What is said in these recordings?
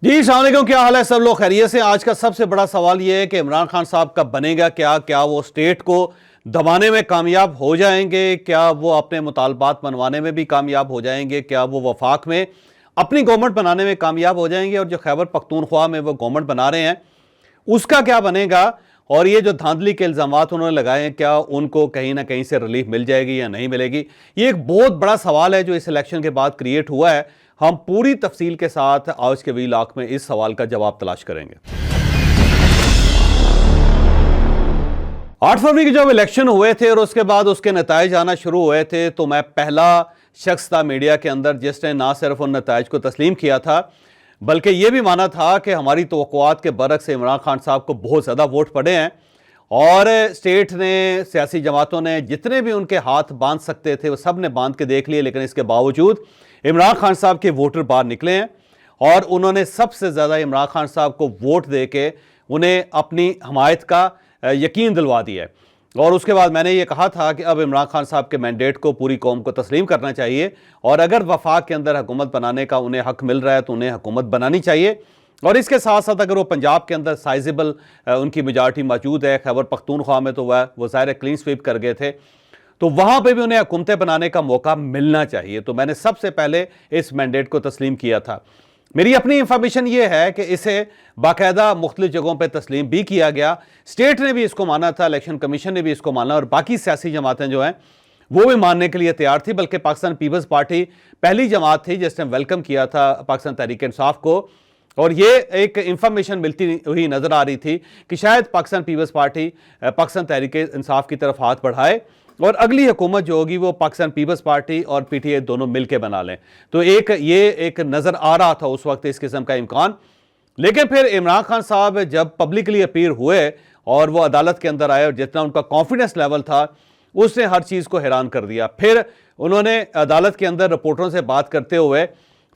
जी अस्सलाम वालेकुम, क्या हाल है? सब लोग खैरियत से। आज का सबसे बड़ा सवाल यह है कि इमरान खान साहब का बनेगा क्या वो स्टेट को दबाने में कामयाब हो जाएंगे? क्या वो अपने मुतालबात मनवाने में भी कामयाब हो जाएंगे? क्या वो वफाक में अपनी गवर्नमेंट बनाने में कामयाब हो जाएंगे? और जो खैबर पख्तूनख्वा में वो गवर्नमेंट बना रहे हैं उसका क्या बनेगा? और ये जो धांधली के इल्ज़ामात उन्होंने लगाए हैं, क्या उनको कहीं ना कहीं से रिलीफ मिल जाएगी या नहीं मिलेगी? ये एक बहुत बड़ा सवाल है जो इस इलेक्शन के बाद क्रिएट हुआ है। हम पूरी तफसील के साथ आज के वीलॉग में इस सवाल का जवाब तलाश करेंगे। 8 फरवरी के जब इलेक्शन हुए थे और उसके बाद उसके नताइज आना शुरू हुए थे, तो मैं पहला शख्स था मीडिया के अंदर जिसने ना सिर्फ उन नताइज को तस्लीम किया था बल्कि यह भी माना था कि हमारी तवक्कुआत के बरक्स इमरान खान साहब को बहुत ज़्यादा वोट पड़े हैं और स्टेट ने, सियासी जमातों ने जितने भी उनके हाथ बांध सकते थे वो सब ने बांध के देख लिए, लेकिन इसके बावजूद इमरान खान साहब के वोटर बाहर निकले हैं और उन्होंने सबसे ज़्यादा इमरान खान साहब को वोट दे के उन्हें अपनी हमायत का यकीन दिलवा दिया है। और उसके बाद मैंने ये कहा था कि अब इमरान खान साहब के मैंडेट को पूरी कौम को तस्लीम करना चाहिए और अगर वफाक के अंदर हुकूमत बनाने का उन्हें हक मिल रहा है तो उन्हें हुकूमत बनानी चाहिए। और इसके साथ साथ अगर वो पंजाब के अंदर साइजेबल उनकी मेजॉरिटी मौजूद है, खैबर पख्तूनख्वा में तो वो ज़ाहिर क्लीन स्वीप कर गए थे, तो वहाँ पे भी उन्हें हुकूमतें बनाने का मौका मिलना चाहिए। तो मैंने सबसे पहले इस मैंडेट को तस्लीम किया था। मेरी अपनी इंफॉर्मेशन ये है कि इसे बाकायदा मुख्तलिफ जगहों पे तस्लीम भी किया गया। स्टेट ने भी इसको माना था, इलेक्शन कमीशन ने भी इसको माना और बाकी सियासी जमातें जो हैं वो भी मानने के लिए तैयार थी। बल्कि पाकिस्तान पीपल्स पार्टी पहली जमात थी जिसने वेलकम किया था पाकिस्तान तहरीक इंसाफ को। और ये एक इंफॉर्मेशन मिलती हुई नजर आ रही थी कि शायद पाकिस्तान पीपल्स पार्टी पाकिस्तान तहरीक इंसाफ की तरफ हाथ बढ़ाए और अगली हुकूमत जो होगी वो पाकिस्तान पीपल्स पार्टी और पीटीआई दोनों मिलकर बना लें। तो ये एक नज़र आ रहा था उस वक्त इस किस्म का इम्कान। लेकिन फिर इमरान खान साहब जब पब्लिकली अपीयर हुए और वो अदालत के अंदर आए और जितना उनका कॉन्फिडेंस लेवल था उसने हर चीज़ को हैरान कर दिया। फिर उन्होंने अदालत के अंदर रिपोर्टरों से बात करते हुए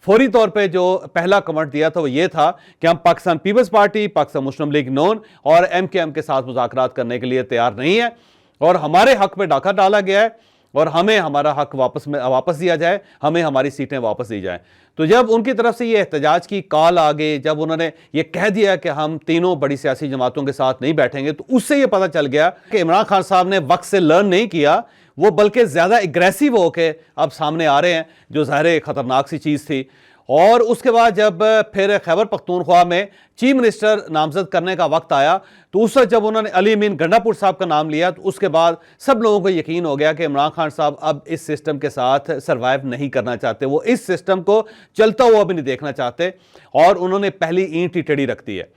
फौरी तौर पे जो पहला कमेंट दिया था वो ये था कि हम पाकिस्तान पीपल्स पार्टी, पाकिस्तान मुस्लिम लीग नून और एमकेएम के साथ मुज़ाकरात करने के लिए तैयार नहीं है और हमारे हक में डाका डाला गया है और हमें हमारा हक वापस दिया जाए, हमें हमारी सीटें वापस दी जाएं। तो जब उनकी तरफ से ये एहतजाज की कॉल आ गई, जब उन्होंने ये कह दिया कि हम तीनों बड़ी सियासी जमातों के साथ नहीं बैठेंगे, तो उससे ये पता चल गया कि इमरान खान साहब ने वक्त से लर्न नहीं किया, वो बल्कि ज़्यादा एग्रेसिव होके अब सामने आ रहे हैं, जो ज़ाहिर खतरनाक सी चीज़ थी। और उसके बाद जब फिर खैबर पख्तूनख्वा में चीफ मिनिस्टर नामजद करने का वक्त आया तो उस वक्त जब उन्होंने अली अमीन गंडापुर साहब का नाम लिया तो उसके बाद सब लोगों को यकीन हो गया कि इमरान खान साहब अब इस सिस्टम के साथ सरवाइव नहीं करना चाहते, वो इस सिस्टम को चलता हुआ भी नहीं देखना चाहते और उन्होंने पहली ईंट ही टेढ़ी रख दी है।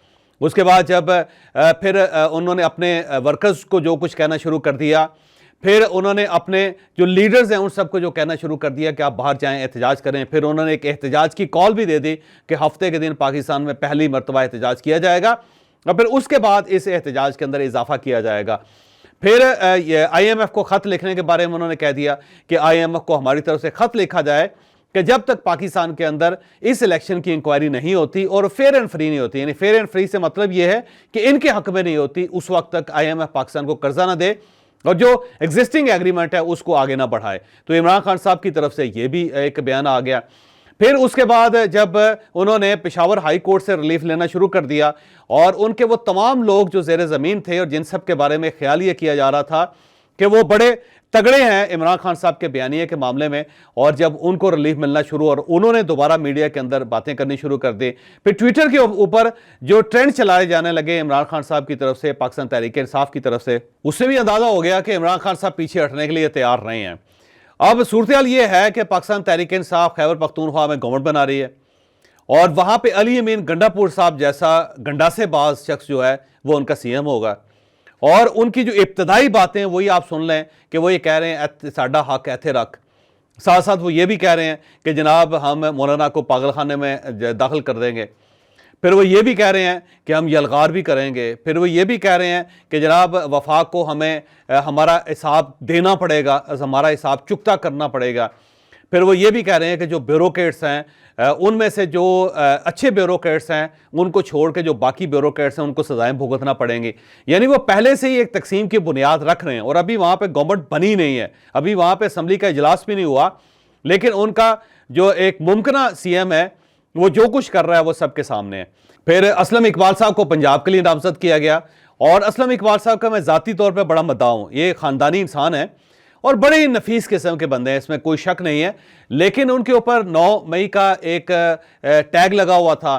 उसके बाद जब फिर उन्होंने अपने वर्कर्स को जो कुछ कहना शुरू कर दिया, फिर उन्होंने अपने जो लीडर्स हैं उन सबको जो कहना शुरू कर दिया कि आप बाहर जाएं, एहतजाज करें। फिर उन्होंने एक एहतजाज की कॉल भी दे दी कि हफ्ते के दिन पाकिस्तान में पहली मरतबा एहतजाज किया जाएगा और फिर उसके बाद इस एहतजाज के अंदर इजाफा किया जाएगा। फिर IMF को ख़त लिखने के बारे में उन्होंने कह दिया कि IMF को हमारी तरफ से ख़त लिखा जाए कि जब तक पाकिस्तान के अंदर इस इलेक्शन की इंक्वायरी नहीं होती और फेयर एंड फ्री नहीं होती, यानी फेयर एंड फ्री से मतलब यह है कि इनके हक में नहीं होती, उस वक्त तक IMF पाकिस्तान को कर्जा ना दे और जो एग्जिस्टिंग एग्रीमेंट है उसको आगे ना बढ़ाए। तो इमरान खान साहब की तरफ से ये भी एक बयान आ गया। फिर उसके बाद जब उन्होंने पेशावर हाई कोर्ट से रिलीफ लेना शुरू कर दिया और उनके वो तमाम लोग जो ज़ेर ज़मीन थे और जिन सब के बारे में ख्याल ये किया जा रहा था कि वो बड़े तगड़े हैं इमरान खान साहब के बयानिए के मामले में, और जब उनको रिलीफ मिलना शुरू और उन्होंने दोबारा मीडिया के अंदर बातें करनी शुरू कर दी, फिर ट्विटर के ऊपर जो ट्रेंड चलाए जाने लगे इमरान खान साहब की तरफ से, पाकिस्तान तहरीक इंसाफ की तरफ से, उससे भी अंदाजा हो गया कि इमरान खान साहब पीछे हटने के लिए तैयार नहीं हैं। अब सूरत ये है कि पाकिस्तान तहरीक इंसाफ खैबर पख्तूनख्वा में गवर्नमेंट बना रही है और वहाँ पर अली अमीन गंडापुर साहब जैसा गंडासेबाज शख्स जो है वो उनका CM होगा और उनकी जो इब्तदाई बातें हैं वही आप सुन लें कि वो ये कह रहे हैं साडा हक ऐथे रख। साथ साथ वो ये भी कह रहे हैं कि जनाब हम मौलाना को पागल खाने में दाखिल कर देंगे। फिर वो ये भी कह रहे हैं कि हम यलगार भी करेंगे। फिर वो ये भी कह रहे हैं कि जनाब वफाक को हमें हमारा हिसाब देना पड़ेगा, हमारा हिसाब चुकता करना पड़ेगा। फिर वो ये भी कह रहे हैं कि जो ब्यूरोक्रेट्स हैं उनमें से जो अच्छे ब्यूरोक्रेट्स हैं उनको छोड़ के जो बाकी ब्यूरोक्रेट्स हैं उनको सजाएं भुगतना पड़ेंगी। यानी वो पहले से ही एक तकसीम की बुनियाद रख रहे हैं और अभी वहाँ पे गवर्नमेंट बनी नहीं है, अभी वहाँ पे असम्बली का इजलास भी नहीं हुआ, लेकिन उनका जो एक मुमकिन CM है वो जो कुछ कर रहा है वो सबके सामने है। फिर असलम इकबाल साहब को पंजाब के लिए नामजद किया गया, और असलम इकबाल साहब का मैं ज़ाती तौर पे बड़ा मद्दा हूँ। ये ख़ानदानी इंसान है और बड़े ही नफीस किस्म के बंदे हैं, इसमें कोई शक नहीं है। लेकिन उनके ऊपर 9 मई का एक टैग लगा हुआ था,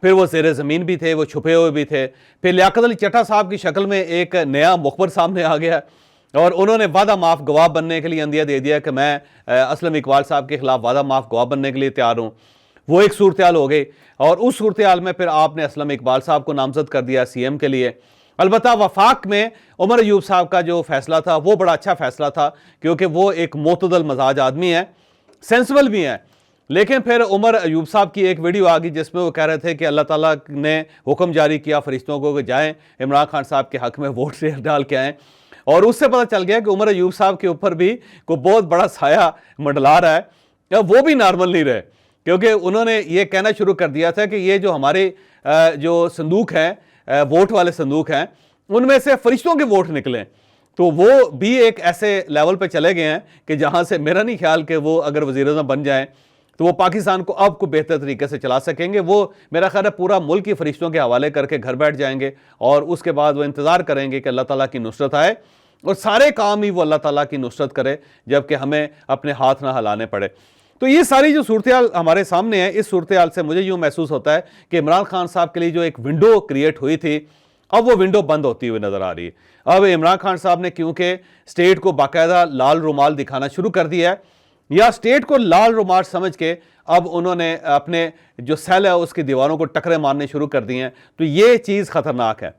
फिर वो ज़ेर ज़मीन भी थे, वो छुपे हुए भी थे। फिर लियाकत अली चट्टा साहब की शक्ल में एक नया मुखबर सामने आ गया और उन्होंने वादा माफ़ गवाह बनने के लिए अंदिया दे दिया कि मैं असलम इकबाल साहब के खिलाफ वादा माफ़ गवाह बनने के लिए तैयार हूँ। वो एक सूरत हाल हो गई, और उस सूरत हाल में फिर आपने असलम इकबाल साहब को नामजद कर दिया CM के लिए। अलबत्ता वफाक में उमर अयूब साहब का जो फैसला था वो बड़ा अच्छा फैसला था, क्योंकि वो एक मोतदल मजाज आदमी है, सेंसिबल भी है। लेकिन फिर उमर अयूब साहब की एक वीडियो आ गई जिसमें वो कह रहे थे कि अल्लाह ताला ने हुक्म जारी किया फरिश्तों को कि जाएं इमरान खान साहब के हक में वोट डाल के आएँ, और उससे पता चल गया कि उमर अयूब साहब के ऊपर भी कोई बहुत बड़ा साया मंडला रहा है, या वो भी नॉर्मल नहीं रहे, क्योंकि उन्होंने ये कहना शुरू कर दिया था कि ये जो हमारे जो संदूक हैं, वोट वाले संदूक हैं, उनमें से फरिश्तों के वोट निकले। तो वो भी एक ऐसे लेवल पे चले गए हैं कि जहां से मेरा नहीं ख्याल कि वो अगर वज़ीर-ए-आज़म बन जाएं तो वो पाकिस्तान को अब को बेहतर तरीके से चला सकेंगे। वो मेरा ख्याल है पूरा मुल्क ही फरिश्तों के हवाले करके घर बैठ जाएंगे, और उसके बाद वो इंतज़ार करेंगे कि अल्लाह ताला की नुसरत आए और सारे काम ही वो अल्लाह ताला की नुसरत करे, जबकि हमें अपने हाथ ना हिलाने पड़े। तो ये सारी जो सूरत हाल हमारे सामने है, इस सूरत हाल से मुझे यूँ महसूस होता है कि इमरान खान साहब के लिए जो एक विंडो क्रिएट हुई थी, अब वो विंडो बंद होती हुई नजर आ रही है। अब इमरान खान साहब ने क्योंकि स्टेट को बाकायदा लाल रुमाल दिखाना शुरू कर दिया है, या स्टेट को लाल रुमाल समझ के अब उन्होंने अपने जो सेल है उसकी दीवारों को टकरे मारने शुरू कर दी हैं, तो ये चीज़ ख़तरनाक है।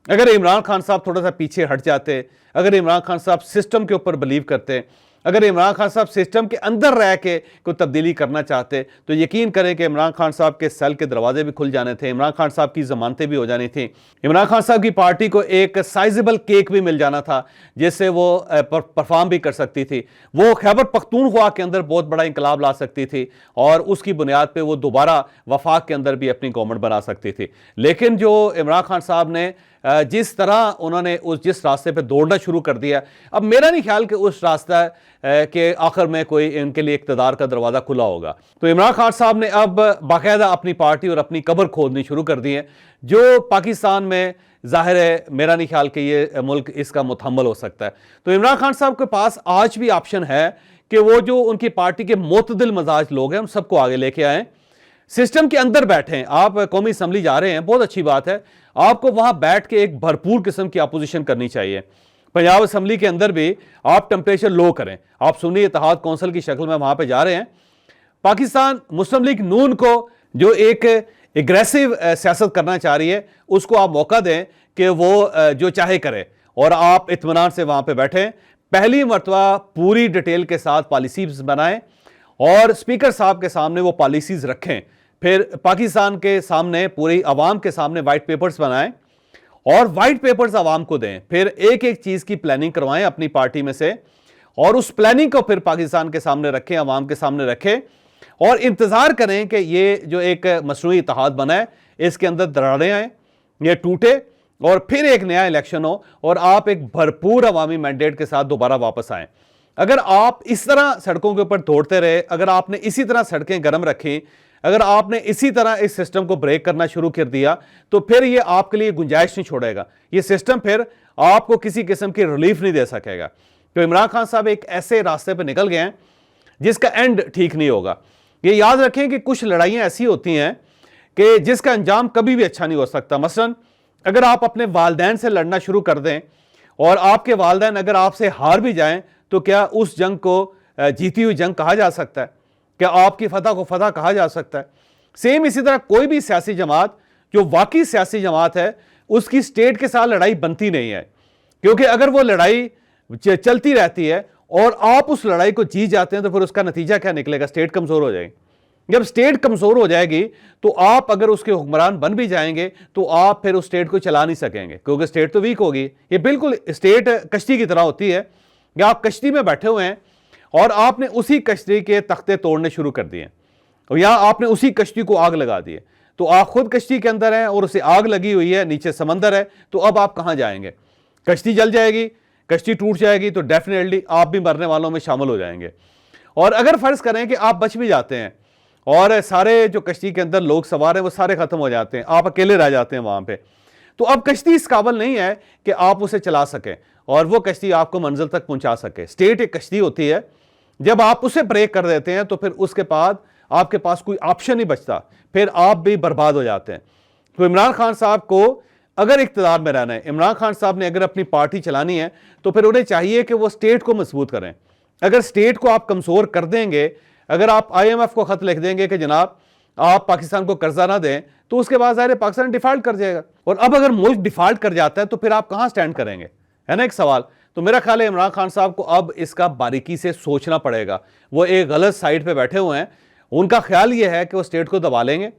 अगर इमरान खान साहब थोड़ा सा पीछे हट जाते, अगर इमरान खान साहब सिस्टम के ऊपर बिलीव करते, अगर इमरान खान साहब सिस्टम के अंदर रह के कोई तब्दीली करना चाहते, तो यकीन करें कि इमरान खान साहब के सेल के दरवाजे भी खुल जाने थे, इमरान खान साहब की जमानतें भी हो जानी थी, इमरान खान साहब की पार्टी को एक साइजेबल केक भी मिल जाना था जिससे वो परफॉर्म भी कर सकती थी। वो खैबर पख्तूनख्वा के अंदर बहुत बड़ा इंकलाब ला सकती थी, और उसकी बुनियाद पर वो दोबारा वफाक के अंदर भी अपनी गवर्नमेंट बना सकती थी। लेकिन जो इमरान खान साहब ने जिस तरह उन्होंने जिस रास्ते पे दौड़ना शुरू कर दिया, अब मेरा नहीं ख्याल कि उस रास्ता के आखिर में कोई इनके लिए इक़्तिदार का दरवाज़ा खुला होगा। तो इमरान खान साहब ने अब बाकायदा अपनी पार्टी और अपनी कब्र खोदनी शुरू कर दी है, जो पाकिस्तान में जाहिर है मेरा नहीं ख्याल कि ये मुल्क इसका मुतहम्मल हो सकता है। तो इमरान खान साहब के पास आज भी ऑप्शन है कि वो जो उनकी पार्टी के मोतदिल मजाज लोग हैं उन सबको आगे लेके आएँ, सिस्टम के अंदर बैठें। आप कौमी असम्बली जा रहे हैं, बहुत अच्छी बात है, आपको वहां बैठ के एक भरपूर किस्म की अपोजिशन करनी चाहिए। पंजाब असम्बली के अंदर भी आप टेम्परेचर लो करें, आप सुन्नी इत्तेहाद कौंसिल की शक्ल में वहां पे जा रहे हैं। पाकिस्तान मुस्लिम लीग नून को जो एक एग्रेसिव सियासत करना चाह रही है, उसको आप मौका दें कि वो जो चाहे करे, और आप इत्मीनान से वहां पर बैठें। पहली मरतबा पूरी डिटेल के साथ पॉलिसीज बनाएं और स्पीकर साहब के सामने वो पॉलिसीज रखें, फिर पाकिस्तान के सामने पूरी आवाम के सामने वाइट पेपर्स बनाएं और वाइट पेपर्स आवाम को दें, फिर एक एक चीज़ की प्लानिंग करवाएं अपनी पार्टी में से, और उस प्लानिंग को फिर पाकिस्तान के सामने रखें, आवाम के सामने रखें, और इंतज़ार करें कि ये जो एक मसनूई इत्तेहाद बना है इसके अंदर दरारें आएँ, ये टूटे, और फिर एक नया इलेक्शन हो और आप एक भरपूर अवामी मैंडेट के साथ दोबारा वापस आएँ। अगर आप इस तरह सड़कों के ऊपर दौड़ते रहे, अगर आपने इसी तरह सड़कें गर्म रखी, अगर आपने इसी तरह इस सिस्टम को ब्रेक करना शुरू कर दिया, तो फिर ये आपके लिए गुंजाइश नहीं छोड़ेगा। ये सिस्टम फिर आपको किसी किस्म की रिलीफ नहीं दे सकेगा। तो इमरान खान साहब एक ऐसे रास्ते पर निकल गए हैं जिसका एंड ठीक नहीं होगा। ये याद रखें कि कुछ लड़ाइयाँ ऐसी होती हैं कि जिसका अंजाम कभी भी अच्छा नहीं हो सकता। मसलन अगर आप अपने वालदैन से लड़ना शुरू कर दें और आपके वालदैन अगर आपसे हार भी जाएं, तो क्या उस जंग को जीती हुई जंग कहा जा सकता है? क्या आपकी फतह को फतह कहा जा सकता है? सेम इसी तरह कोई भी सियासी जमात जो वाकई सियासी जमात है, उसकी स्टेट के साथ लड़ाई बनती नहीं है, क्योंकि अगर वो लड़ाई चलती रहती है और आप उस लड़ाई को जीत जाते हैं, तो फिर उसका नतीजा क्या निकलेगा? स्टेट कमज़ोर हो जाएगी। जब स्टेट कमज़ोर हो जाएगी तो आप अगर उसके हुक्मरान बन भी जाएंगे तो आप फिर उस स्टेट को चला नहीं सकेंगे, क्योंकि स्टेट तो वीक होगी। ये बिल्कुल स्टेट कश्ती की तरह होती है कि आप कश्ती में बैठे हुए हैं और आपने उसी कश्ती के तख्ते तोड़ने शुरू कर दिए, और या आपने उसी कश्ती को आग लगा दी है, तो आप खुद कश्ती के अंदर हैं और उसे आग लगी हुई है, नीचे समंदर है, तो अब आप कहाँ जाएंगे? कश्ती जल जाएगी, कश्ती टूट जाएगी, तो डेफिनेटली आप भी मरने वालों में शामिल हो जाएंगे। और अगर फ़र्ज़ करें कि आप बच भी जाते हैं और सारे जो कश्ती के अंदर लोग सवार हैं वो सारे खत्म हो जाते हैं, आप अकेले रह जाते हैं वहां पे। तो अब कश्ती इस काबिल नहीं है कि आप उसे चला सकें और वो कश्ती आपको मंजिल तक पहुंचा सके। स्टेट एक कश्ती होती है, जब आप उसे ब्रेक कर देते हैं तो फिर उसके बाद आपके पास कोई ऑप्शन नहीं बचता, फिर आप भी बर्बाद हो जाते हैं। तो इमरान खान साहब को अगर इख्तिदार में रहना है, इमरान खान साहब ने अगर अपनी पार्टी चलानी है, तो फिर उन्हें चाहिए कि वो स्टेट को मजबूत करें। अगर स्टेट को आप कमजोर कर देंगे, अगर आप IMF को खत लिख देंगे कि जनाब आप पाकिस्तान को कर्जा ना दें, तो उसके बाद ज़ाहिर है पाकिस्तान डिफॉल्ट कर जाएगा। और अब अगर मुल्क डिफॉल्ट कर जाता है तो फिर आप कहां स्टैंड करेंगे, है ना एक सवाल। तो मेरा ख्याल है इमरान खान साहब को अब इसका बारीकी से सोचना पड़ेगा। वो एक गलत साइड पे बैठे हुए हैं, उनका ख्याल ये है कि वो स्टेट को दबा लेंगे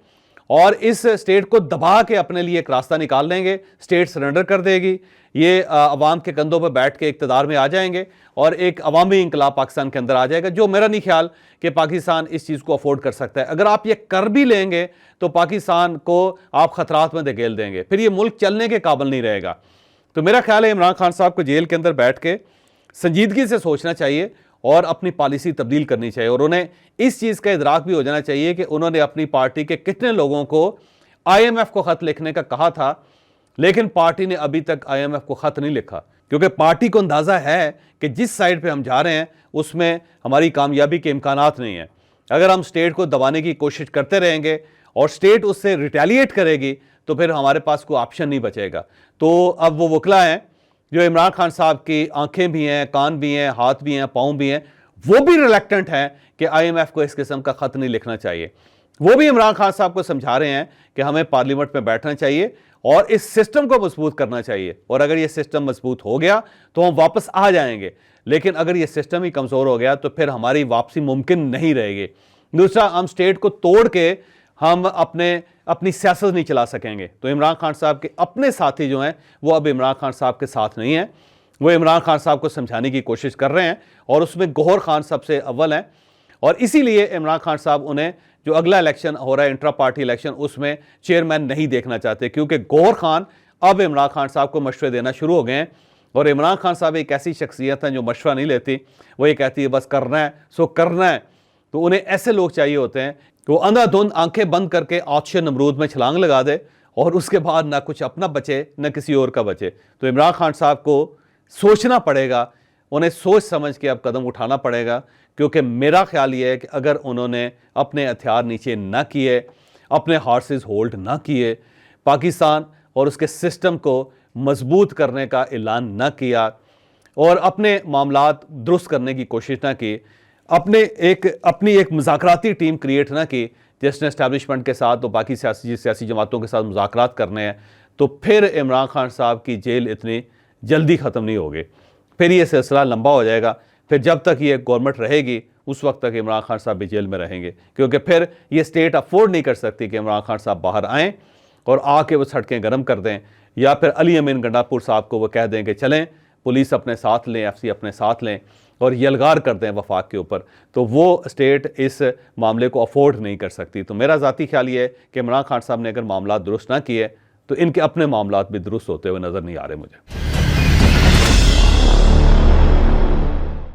और इस स्टेट को दबा के अपने लिए एक रास्ता निकाल लेंगे, स्टेट सरेंडर कर देगी, ये अवाम के कंधों पर बैठ के इक़्तिदार में आ जाएंगे और एक अवामी इंकलाब पाकिस्तान के अंदर आ जाएगा, जो मेरा नहीं ख्याल कि पाकिस्तान इस चीज़ को अफोर्ड कर सकता है। अगर आप ये कर भी लेंगे तो पाकिस्तान को आप खतरात में धकेल देंगे, फिर ये मुल्क चलने के काबिल नहीं रहेगा। तो मेरा ख्याल है इमरान खान साहब को जेल के अंदर बैठ के संजीदगी से सोचना चाहिए और अपनी पॉलिसी तब्दील करनी चाहिए। और उन्हें इस चीज़ का इदराक भी हो जाना चाहिए कि उन्होंने अपनी पार्टी के कितने लोगों को IMF को ख़त लिखने का कहा था, लेकिन पार्टी ने अभी तक IMF को ख़त नहीं लिखा, क्योंकि पार्टी को अंदाज़ा है कि जिस साइड पे हम जा रहे हैं उसमें हमारी कामयाबी के इम्कानात नहीं है। अगर हम स्टेट को दबाने की कोशिश करते रहेंगे और स्टेट उससे रिटेलिएट करेगी तो फिर हमारे पास कोई ऑप्शन नहीं बचेगा। तो अब वो वकला हैं जो इमरान खान साहब की आंखें भी हैं, कान भी हैं, हाथ भी हैं, पाँव भी हैं, वो भी रिलेक्टेंट हैं कि IMF को इस किस्म का ख़त नहीं लिखना चाहिए। वो भी इमरान खान साहब को समझा रहे हैं कि हमें पार्लियामेंट में बैठना चाहिए और इस सिस्टम को मजबूत करना चाहिए, और अगर ये सिस्टम मजबूत हो गया तो हम वापस आ जाएंगे, लेकिन अगर ये सिस्टम ही कमज़ोर हो गया तो फिर हमारी वापसी मुमकिन नहीं रहेगी। दूसरा, हम स्टेट को तोड़ के हम अपनी सियासत नहीं चला सकेंगे। तो इमरान खान साहब के अपने साथी जो हैं वो अब इमरान खान साहब के साथ नहीं हैं, वो इमरान खान साहब को समझाने की कोशिश कर रहे हैं और उसमें गौहर खान सबसे अव्वल हैं। और इसीलिए इमरान खान साहब उन्हें जो अगला इलेक्शन हो रहा है इंट्रा पार्टी इलेक्शन, उसमें चेयरमैन नहीं देखना चाहते, क्योंकि गौहर खान अब इमरान खान साहब को मशवरे देना शुरू हो गए हैं। और इमरान खान साहब एक ऐसी शख्सियत है जो मशवरा नहीं लेती, वो ये कहती है बस करना है सो करना है। तो उन्हें ऐसे लोग चाहिए होते हैं कि वो अंधाधुंध आंखें बंद करके आतिश नमरूद में छलांग लगा दे और उसके बाद ना कुछ अपना बचे न किसी और का बचे। तो इमरान खान साहब को सोचना पड़ेगा, उन्हें सोच समझ के अब कदम उठाना पड़ेगा, क्योंकि मेरा ख्याल ये है कि अगर उन्होंने अपने हथियार नीचे ना किए, अपने हॉर्सेस होल्ड ना किए, पाकिस्तान और उसके सिस्टम को मजबूत करने का ऐलान ना किया और अपने मामलात दुरुस्त करने की कोशिश ना की, अपनी एक मुज़ाकराती टीम क्रिएट ना की जिसने एस्टैब्लिशमेंट के साथ तो बाकी सियासी जमातों के साथ मुज़ाकरात करने हैं, तो फिर इमरान खान साहब की जेल इतनी जल्दी ख़त्म नहीं होगी, फिर ये सिलसिला लंबा हो जाएगा। फिर जब तक ये गवर्नमेंट रहेगी उस वक्त तक इमरान खान साहब भी जेल में रहेंगे, क्योंकि फिर ये स्टेट अफोर्ड नहीं कर सकती कि इमरान खान साहब बाहर आएँ और आके वो सड़कें गर्म कर दें, या फिर अली अमीन गंडापुर साहब को वो कह दें कि चलें पुलिस अपने साथ लें, FC अपने साथ लें और यलगार कर दें वफाक के ऊपर। तो वो स्टेट इस मामले को अफोर्ड नहीं कर सकती। तो मेरा ज़ाती ख्याल ये है कि इमरान खान साहब ने अगर मामला दुरुस्त ना किए तो इनके अपने मामला भी दुरुस्त होते हुए नज़र नहीं आ रहे मुझे।